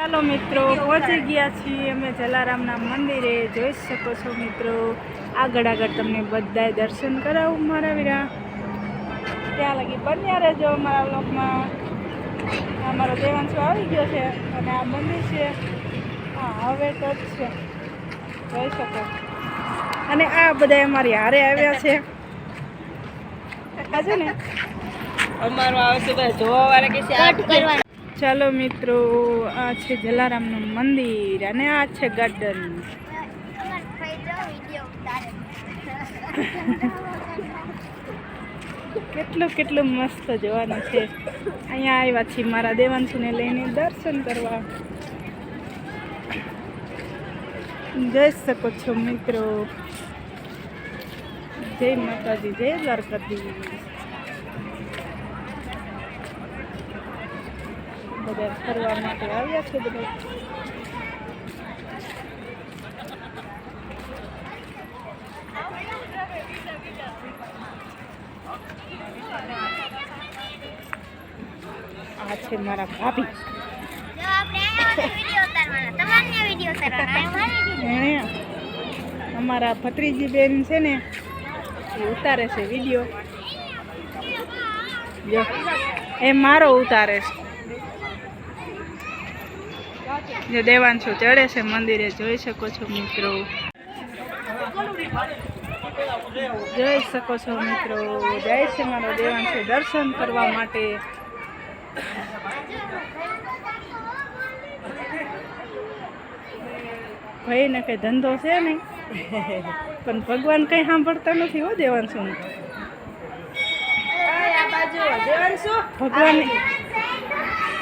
ચાલો મિત્રો, પહોંચી ગયા છીએ અમે જલારામના મંદિરે. જોઈ શકો છો મિત્રો, આગળ તમને બધાય દર્શન કરાવું મારા વીરા. ત્યાં લગી બન્યા રહેજો અમારા બ્લોગમાં. અમારો દેવાંશો આવી ગયો છે અને આ મંદિર છે. હા, હવે તો જ છે, જોઈ શકો. અને આ બધા અમારી હારે આવ્યા છે. છે ને અમારો આવશે બધા જોવા વાળા કે છે. ચાલો મિત્રો, આ છે જલારામનું મંદિર અને આ છે ગાર્ડન. કેટલું મસ્ત જોવાનું છે. અહીંયા આવ્યા છીએ મારા દેવાંશુને લઈને દર્શન કરવા. જોઈ શકો છો મિત્રો. જય માતાજી, જય દ્વારકાધીશ. બધા ફરવા માટે આવ્યા છે બધા. આ છે મારા ભાભી. અમારા ભત્રીજી બેન છે ને, એ ઉતારે છે વિડીયો. જો એ મારો ઉતારે છે. જે દેવાંશુ ચડે છે મંદિરે, જોઈ શકો છો મિત્રો. જોઈ શકો છો મિત્રો, જાય છે મારો દેવાંશુ દર્શન કરવા માટે. ભાઈ ને કઈ ધંધો છે નહીં, પણ ભગવાન કઈ સાંભળતા નથી હો દેવાંશુ.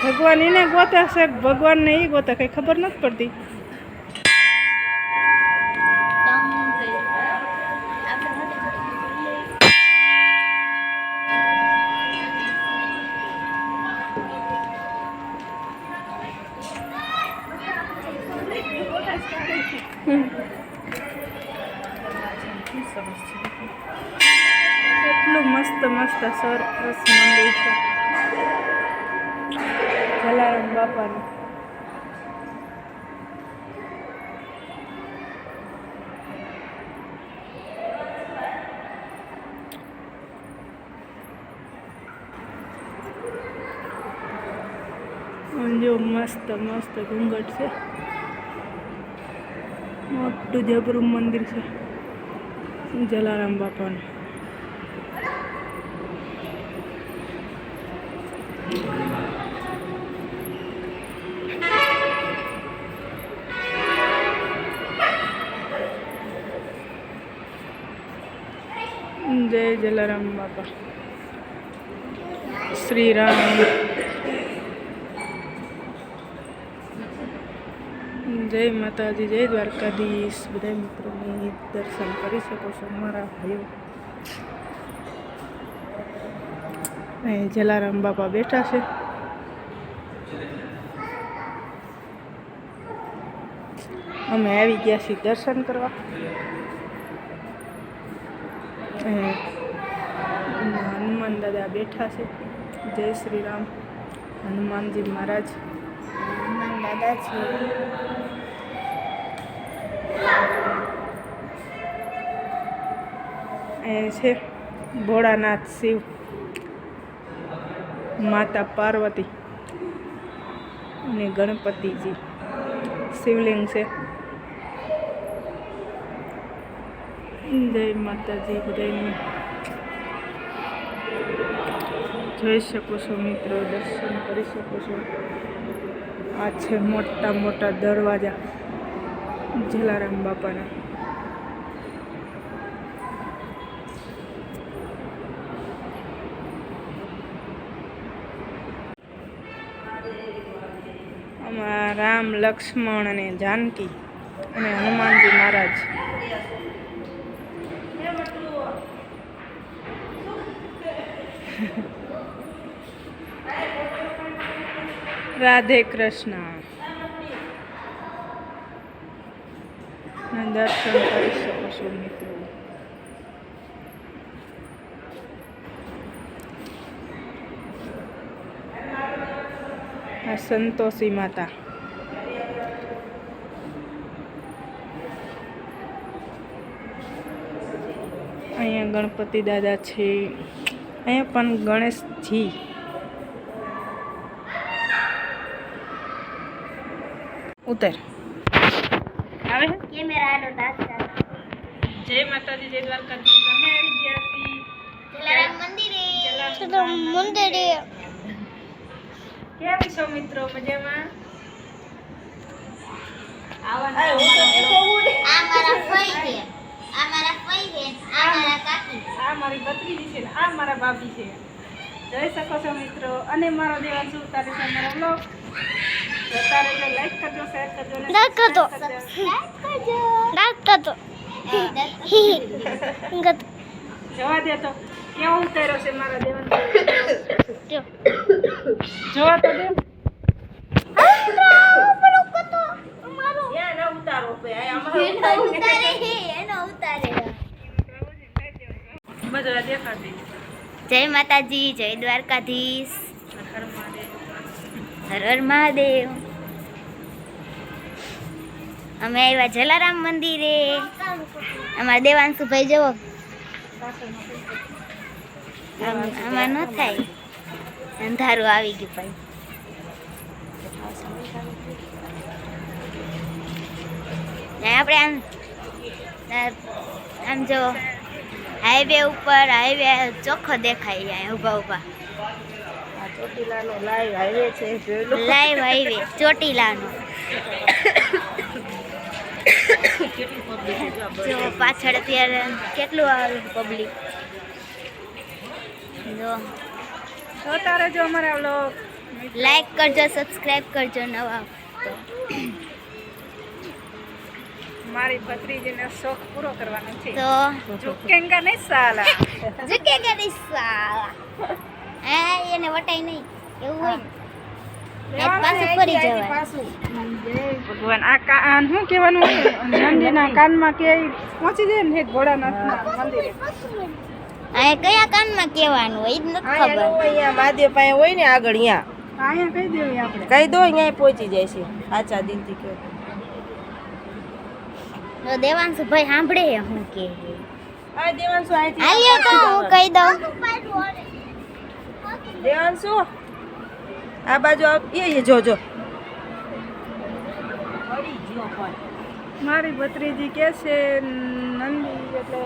ભગવાન એને ગોતે છે, ભગવાન ને એ ગોતે, કઈ ખબર નથી પડતી. એટલું મસ્ત સરસ મંદિર છે જલારામ બાપાનું. જો મસ્ત ઘૂંઘટ છે. મોટું જબરું મંદિર છે જલારામ બાપાનું. જય જલારામ બાપા. શ્રી રામ. જય માતાજી, જય દ્વારકાધીશ. બધા મિત્રોને દર્શન કરી શકો છો મારા ભાઈઓ. અહીં જલારામ બાપા બેઠા છે. અમે આવી ગયા છીએ દર્શન કરવા. હનુમાન દાદા બેઠા છે. જય શ્રી રામ. હનુમાનજી મહારાજ દાદા છે. એ છે ભોળાનાથ શિવ, માતા પાર્વતી અને ગણપતિજી. શિવલિંગ છે. જય માતાજી બધાને. જોઈ શકો છો મિત્રો, દર્શન કરી શકો છો. આ છે મોટા દરવાજા જલારામ બાપાના. આમાં રામ, લક્ષ્મણ અને જાનકી અને હનુમાનજી મહારાજ. રાધે કૃષ્ણ. દર્શન કરી શકો છો મિત્રો. આ સંતોષી માતા. અહીંયા ગણપતિ દાદા છે, અહીંયા પણ ગણેશજી. ઉતર આવે કેમેરાનો દાસ્તા જય માતાજી, જય દ્વારકાધીશ. અમે આવી ગયા છીએ જલારામ મંદિરે. કેમ છો મિત્રો? મજામાં? આ મારા ફઈ છે, આ મારા ફઈ છે, આ મારા કાકી. આ મારી ભત્રીજી છે ને આ મારા ભાભી છે. જોઈ શકો છો મિત્રો. અને મારો દેવાંશુ ઉતારે છે મારો બ્લોગ. જોતા રહેજો, લાઈક કરજો, શેર કરજો અને લાઈક કરજો. જોવા દે તો કેવો ઉતાર્યો છે મારા દેવાંશુ. જોવા તો દે. બધું દેખાડી. જય માતાજી, જય દ્વારકાધીશ, હર મહાદેવ. હર હર મહાદેવ. અમે આવ્યા જલારામ મંદિરે. અમારા દેવાંશુભાઈ જવો આમાં ન થાય, અંધારું આવી ગયું ભાઈ. આપણે આમ જો હાઈવે ઉપર હાઈવે ચોખ્ખો દેખાય અહીંયા ઊભા ઊભા. આ ચોટીલાનો લાઈવ હાઈવે છે, જોઈ લો. Live highway ચોટીલાનો. જો પાછળ અત્યારે કેટલું આવે પબ્લિક. જો જોતા રહેજો અમારા બ્લોગ. લાઈક કરજો, સબસ્ક્રાઇબ કરજો નવા તો. મારી ભત્રીજીને શોખ પૂરો કરવાનો છે. તો ઝુકેંગા નહીં સાલા. ઝુકેગા નહીં સાલા. હા એને વટાય નહીં એવું હોય ને પાછું ફરી જવાય. ભગવાન આ કાન શું કહેવાનું હોય? મંદિરના કાનમાં કે પહોંચી જાય ને ભોળાનાથના મંદિરે. આ કયા કાનમાં કહેવાનું હોય એ જ નથી ખબર. અહીંયા મહાદેવ પાસે હોય ને આગળ, અહીંયા અહીંયા કહી દેવી આપણે. કહી દો, અહીંયા પહોંચી જાય છે. આચા દિલથી કહો. તો દેવાંશુભાઈ સાંભળે હું કે આ દેવાંશુ અહીંથી આલ્યો તો હું કહી દઉં. દેવાંશુ આ બાજુ એ જોજો. મારી ભત્રીજી કે છે નંદી એટલે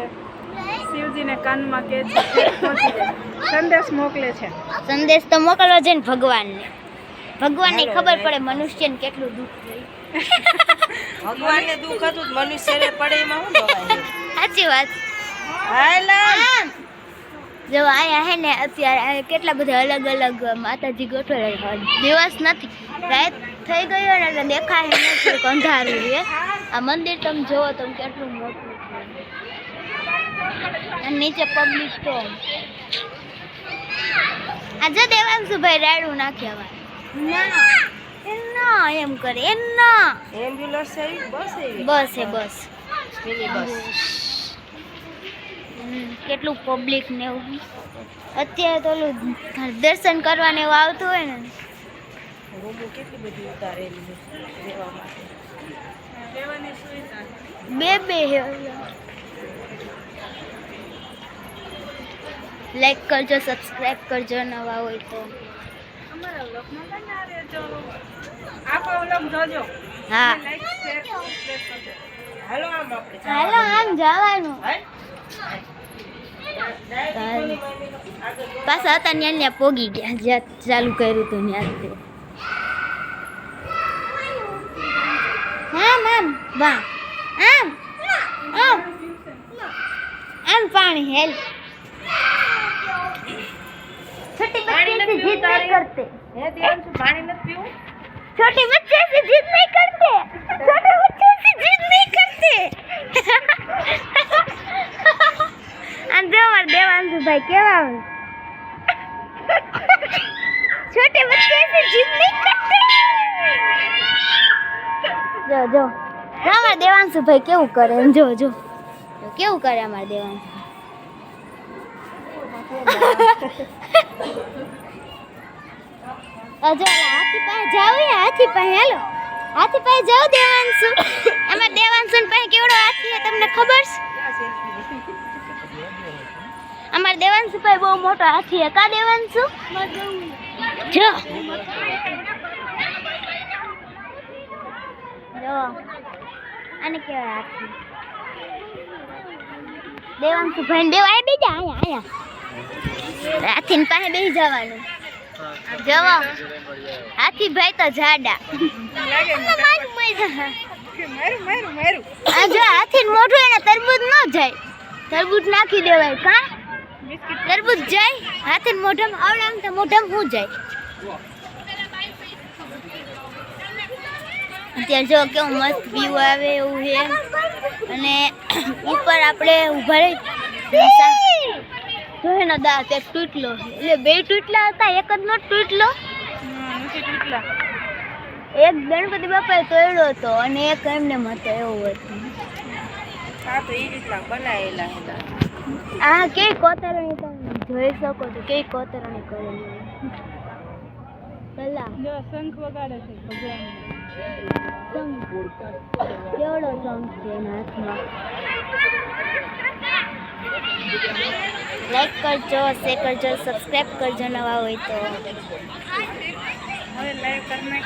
શિવજીને કાનમાં કે છે પહોંચી જાય. સંદેશ મોકલે છે. સંદેશ તો મોકલવો છે ને ભગવાનને. ભગવાનને ખબર પડે મનુષ્યને કેટલું દુઃખ થાય. ભગવાનને દુઃખ હતું, મનુષ્યને પડે એમાં શું દવાય? સાચી વાત. હાલા આમ જો આયા હે ને અત્યારે કેટલા બધા અલગ અલગ માતાજી ગોઠવેલા. દિવસ નથી, રાત થઈ ગયો ને એટલે દેખાય નથી, અંધારું છે. આ મંદિર તમે જોવો તમે કેટલું મોટું છે. અને નીચે પબ્લિક તો આજે દેવાંશુભાઈ રાયડું નાખ્યા ના ના એમ કરે એ ના. એમ્બ્યુલન્સ છે, બસ એવી બસ એ બસ મિની બસ. કેટલું પબ્લિક ને એવું. અત્યારે તો ઓલું દર્શન કરવાને એવું આવતું હોય ને. રૂમો કેટલી બધી ઉતારેલી છે રહેવા માટે. રહેવાની સુવિધા. બે લાઈક કરજો, સબસ્ક્રાઇબ કરજો નવા હોય તો. અમારા બ્લોગમાં બના રહેજો. આખો બ્લોગ જોજો. હા લાઈક શેર સબસ્ક્રાઇબ કરજો. હાલો આમ આપણે હાલો આમ જવાનું. પાછા હતા ત્યાં પોગી ગયા જ્યાં ચાલુ કર્યું હતું ત્યાં. આમ આમ વાહ આમ આમ આમ પાણી હેલ. छोटी बच्चे से जिद नहीं करते. હે દેવાંશુ પાણી નથી પીવું? छोटे बच्चे से जिद नहीं करते. छोटे बच्चे से जिद नहीं करते. અને જો મારા દેવાંશુભાઈ કેવા આવે. छोटे बच्चे से जिद नहीं करते. જો અમારા દેવાંશુભાઈ કેવું કરે એમ જો કેવું કરે અમારા દેવાંશુ. જો હાથી પાસે જાવ હાથી પાસે હાલો હાથી પાસે જાવ દેવાંશુ. અમારા દેવાંશુ પાસે કેવડો હાથી છે તમને ખબર છે? અમાર દેવાંશુભાઈ બહુ મોટો હાથી છે કા દેવાંશુ જો જો આને કેવા હાથી દેવાંશુભાઈ દેવ આ બીજા આયા હાથીની પાસે બેસી જવાનું જવો હાથી ભાઈ તો જાડા આ જો હાથી મોઢું એને તરબૂચ ન જાય તરબૂચ નાખી દેવાય કા તરબૂચ જાય હાથી મોઢામાં આવડે આમ તો મોઢામાં હું જાય અત્યારે જો કેવું મસ્ત વ્યૂ આવે એવું છે અને ઉપર આપણે ઊભા રહી જો એનો દાંત એક તૂટલો એટલે બે તૂટલા હતા એક જ નો તૂટલો એક ગણપતિ બાપાએ તોડ્યો હતો અને એક એમને હતો એવું હતું આ તો એ રીતના બનાવેલા હતા આ કેવી કોતરણી તમે જોઈ શકો છો કેવી કોતરણી કરેલી કલા જો શંખ વગાડે છે ભગવાન શંખ કેવડો શંખ છે એના હાથમાં લાઈક કરજો શેર કરજો સબસ્ક્રાઇબ કરજો નવા હોય તો હવે લાઈવ કરને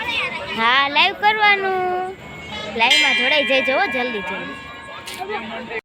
હા લાઈવ કરવાનું લાઈવમાં જોડાઈ જજો હો, જલ્દી જલ્દી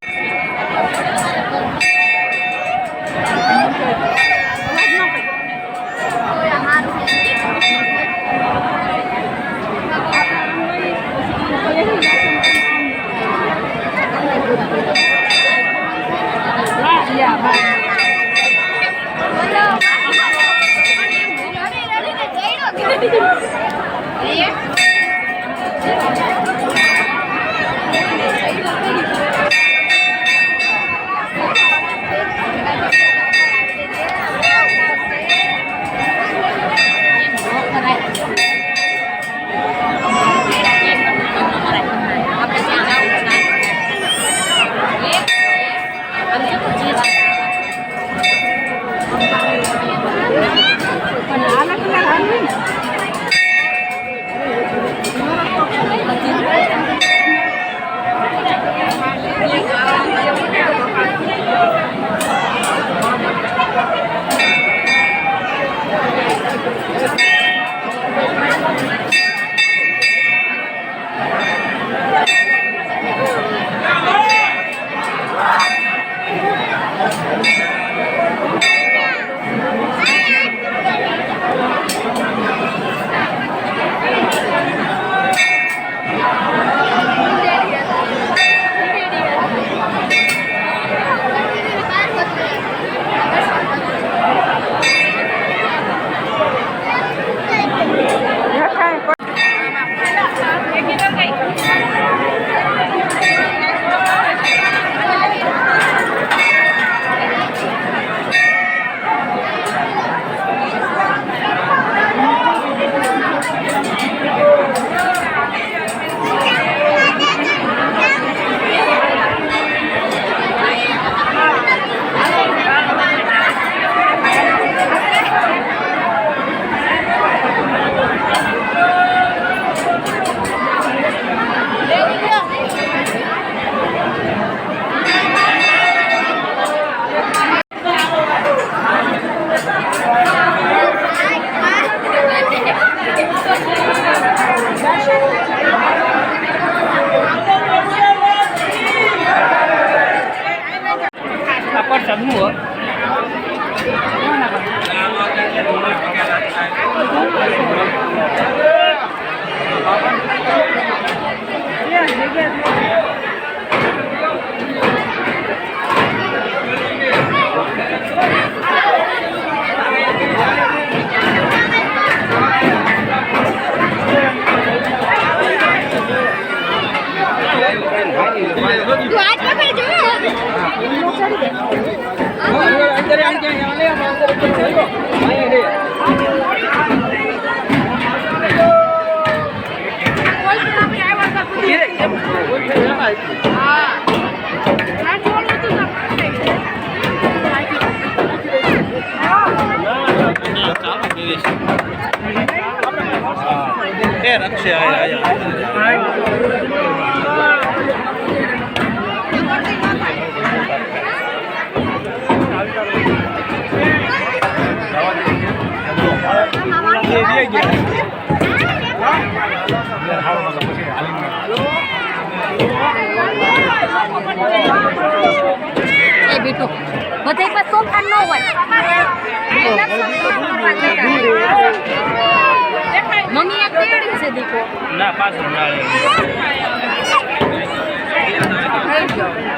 રક્ષા એ બેટો બધે પર તોફાન ન હોય મમ્મી આ કેડી છે દીકો ના પાછળ ના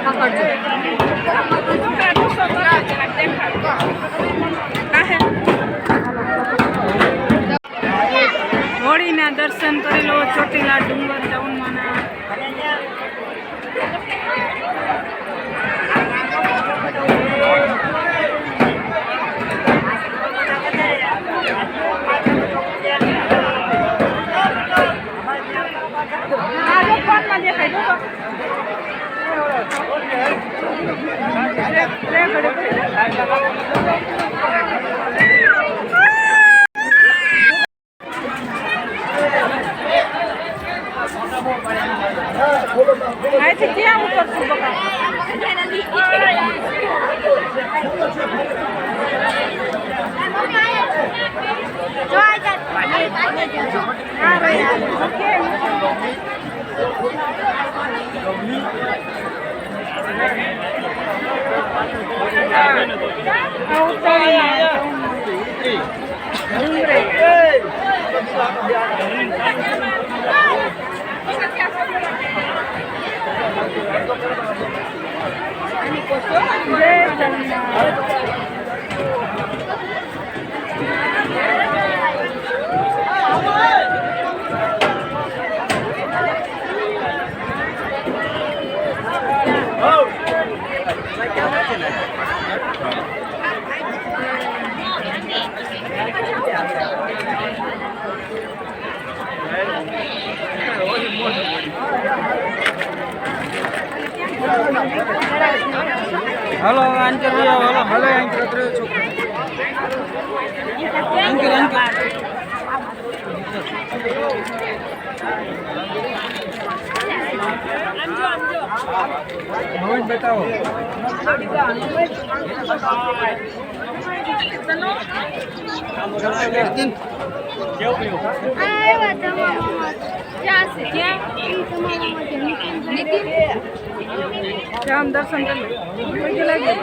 પકડજો હોળીના દર્શન કરી લો ચોટીલા ડુંગર ટાઉનમાંના. અહીંથી ક્યાં ઉતરશું બકા? હાલો આંચર હાલો ભલે આંચર છોકરા મોહન બતાવો રામ દર્શન કરી લો.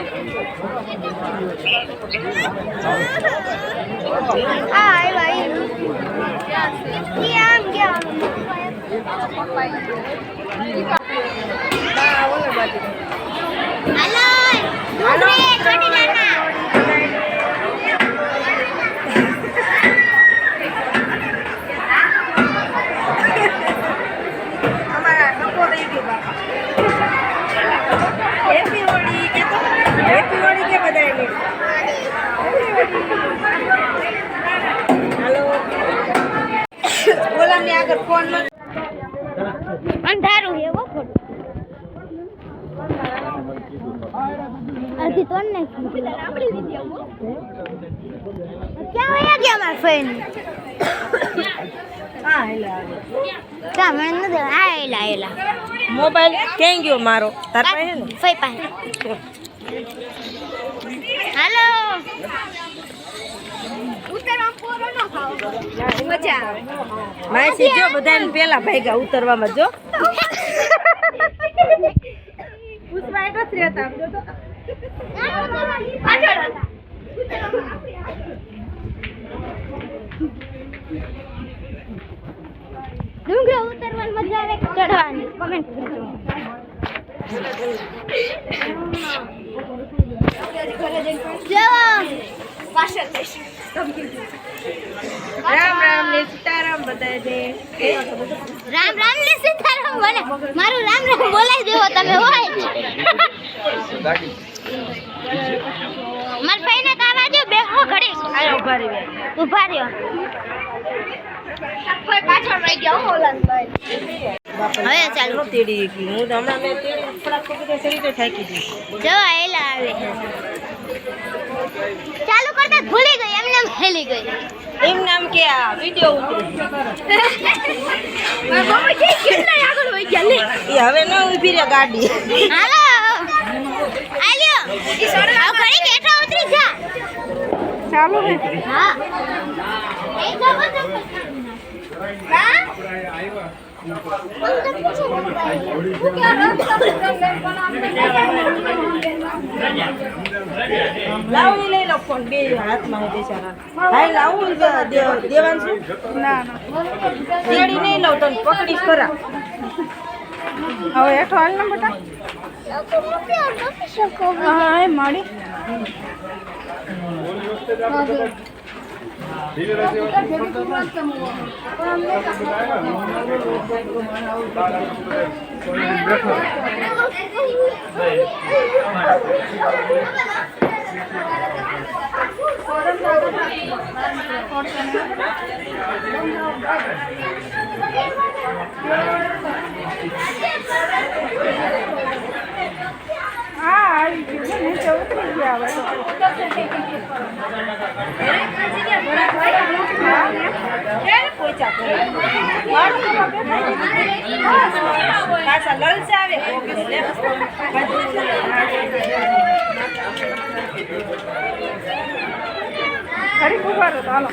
અંધારું છે એવો ખોટું અડધી તોડ નાખી ક્યાં વયા ગયા મારા ફ્રેન્ડ ક્યાં મને નથી આયેલા આયેલા મોબાઈલ ક્યાં ગયો મારો તાર પાસે ને ફઈ પાસે હાલો ઉતરવા પોરો ન ખાઓ મજા આવે માસી જો બધાને પેલા ભાગ્યા ઉતરવામાં જો પુષ્પા એક જ રહેતા આમ જો તો. પાછળ હતા ડુંગરા ઉતરવાની મજા આવે કે ચડવાની કમેન્ટ કરજો રામ રામ ને સીતારામ બધાને રામ રામ ને સીતારામ બોલે મારું રામ રામ બોલાઈ દેવો તમે હોય માર ભાઈને કાવા દો બેહો ઘડી આયો ઉભા રહી ઉભા રહ્યો કોઈ પાછળ રહી ગયો ઓલાનભાઈ હવે ચાલુ તેડી ગઈ હું તો હમણાં મેં તેડી થોડા ખોટી શરીર તો થાકી ગઈ જો આયલા આવે ચાલુ કરતા ભૂલી ગઈ એમને હેલી ગઈ એમ નામ કે આ વિડિયો ઉતરે મારા મમ્મી કે કેટલા આગળ વઈ ગયા લે એ હવે ન ઊભી રે ગાડી હાલો આલ્યો આવ ઘડી બેઠા ઉતરી જા ચાલુ હે હા એ તો બધું હા લાવી લઈ લો ફોન બે હાથમાં બેસારા હાઈ લાવું દેવાનું છે ના ના દેડી નહીં લઉં તને પકડીશ ખરા હવે હેઠો હાલ ને બેટા હા એ માડી હા આવી ગયું છે નીચે ઉતરી ગયા હવે પાછા લલચાવે ઘડી ઉભા રહો તો હાલો